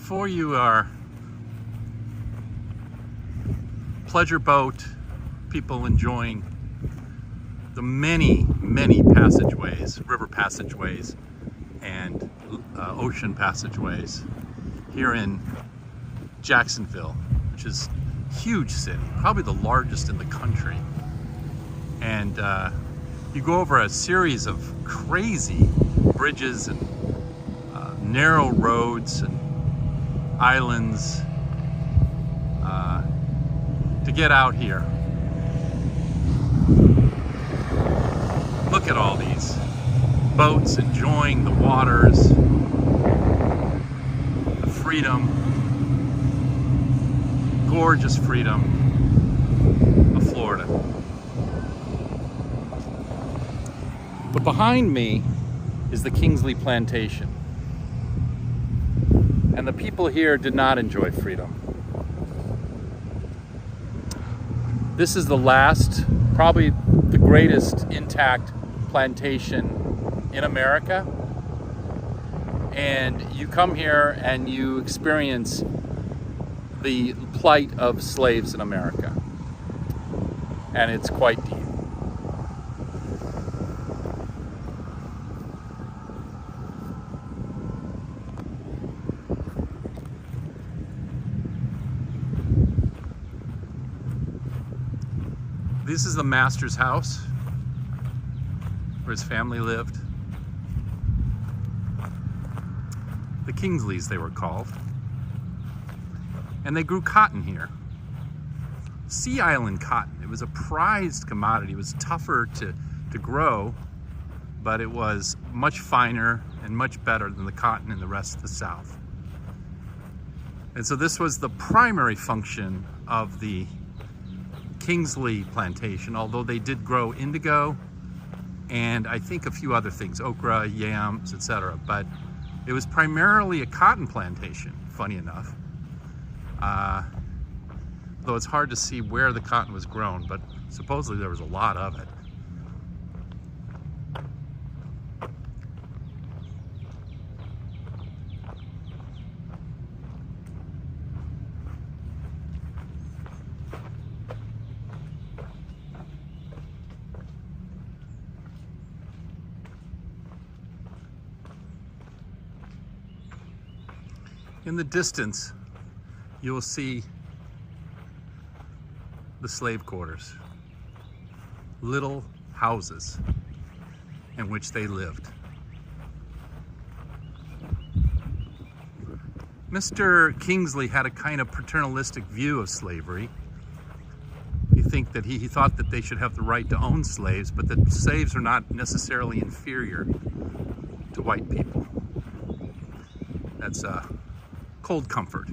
Before you are pleasure boat people enjoying the many, many passageways, river passageways and ocean passageways here in Jacksonville, which is a huge city, probably the largest in the country. And you go over a series of crazy bridges and narrow roads and islands to get out here. Look at all these boats enjoying the waters, the freedom, gorgeous freedom of Florida. But behind me is the Kingsley Plantation. And the people here did not enjoy freedom. This is the last, probably the greatest intact plantation in America. And you come here and you experience the plight of slaves in America. And it's quite deep. This is the master's house where his family lived. The Kingsleys, they were called. And they grew cotton here. Sea Island cotton. It was a prized commodity. It was tougher to grow, but it was much finer and much better than the cotton in the rest of the South. And so this was the primary function of the Kingsley Plantation, although they did grow indigo and I think a few other things, okra, yams, etc. But it was primarily a cotton plantation, funny enough. Though it's hard to see where the cotton was grown, but supposedly there was a lot of it. In the distance, you will see the slave quarters, little houses in which they lived. Mr. Kingsley had a kind of paternalistic view of slavery. You think that he thought that they should have the right to own slaves, but that slaves are not necessarily inferior to white people. That's cold comfort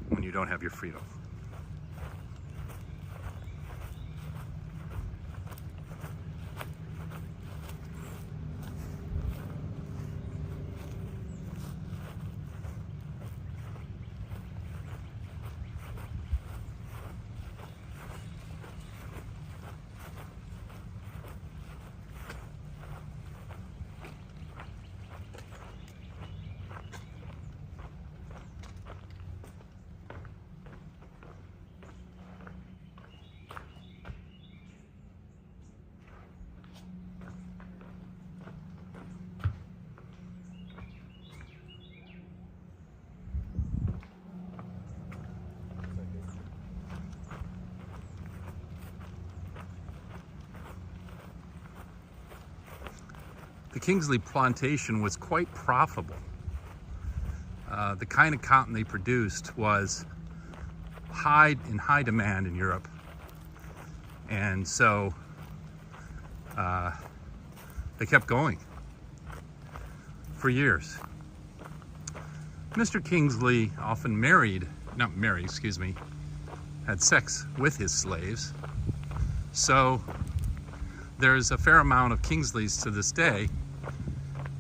when you don't have your freedom. The Kingsley Plantation was quite profitable. The kind of cotton they produced was in high demand in Europe. And so they kept going for years. Mr. Kingsley often had sex with his slaves. So there's a fair amount of Kingsleys to this day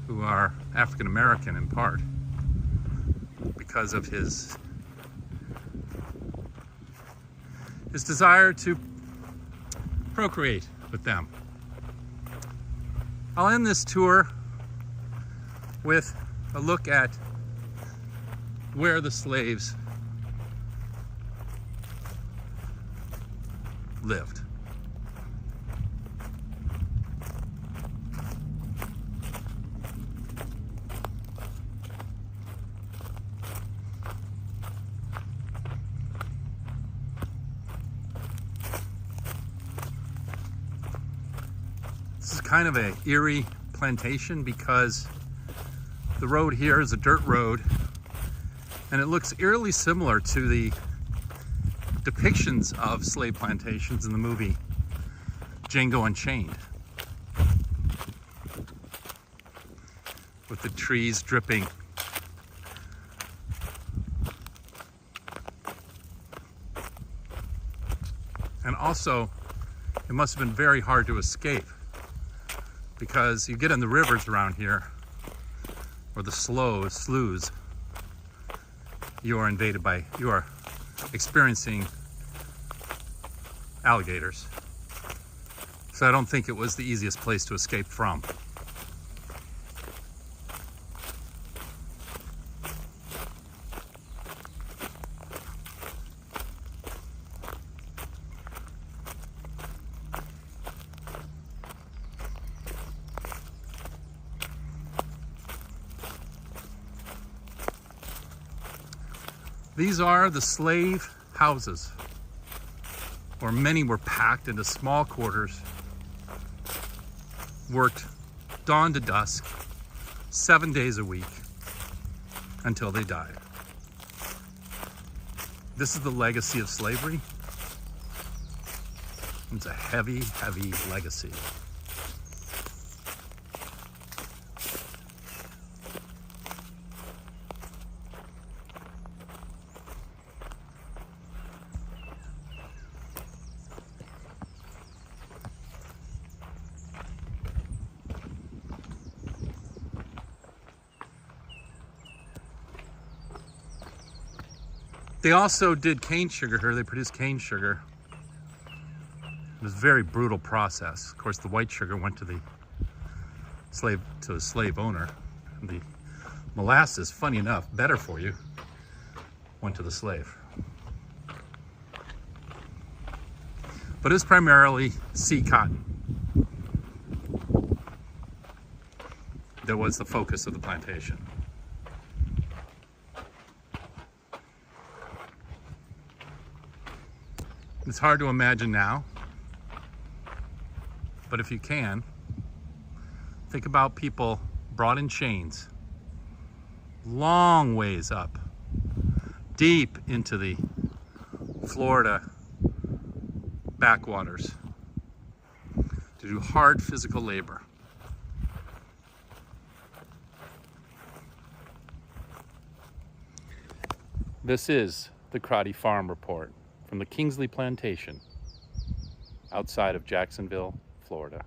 who are African American in part because of his desire to procreate with them. I'll end this tour with a look at where the slaves lived. This is kind of an eerie plantation because the road here is a dirt road, and it looks eerily similar to the depictions of slave plantations in the movie Django Unchained, with the trees dripping. And also, it must have been very hard to escape, because you get in the rivers around here, or the sloughs, you are experiencing alligators. So I don't think it was the easiest place to escape from. These are the slave houses, where many were packed into small quarters, worked dawn to dusk, 7 days a week, until they died. This is the legacy of slavery. It's a heavy, heavy legacy. They also did cane sugar here. They produced cane sugar. It was a very brutal process. Of course, the white sugar went to the slave owner. And the molasses, funny enough, better for you, went to the slave. But it was primarily sea cotton that was the focus of the plantation. It's hard to imagine now, but if you can, think about people brought in chains, long ways up, deep into the Florida backwaters to do hard physical labor. This is the Crotty Farm Report from the Kingsley Plantation outside of Jacksonville, Florida.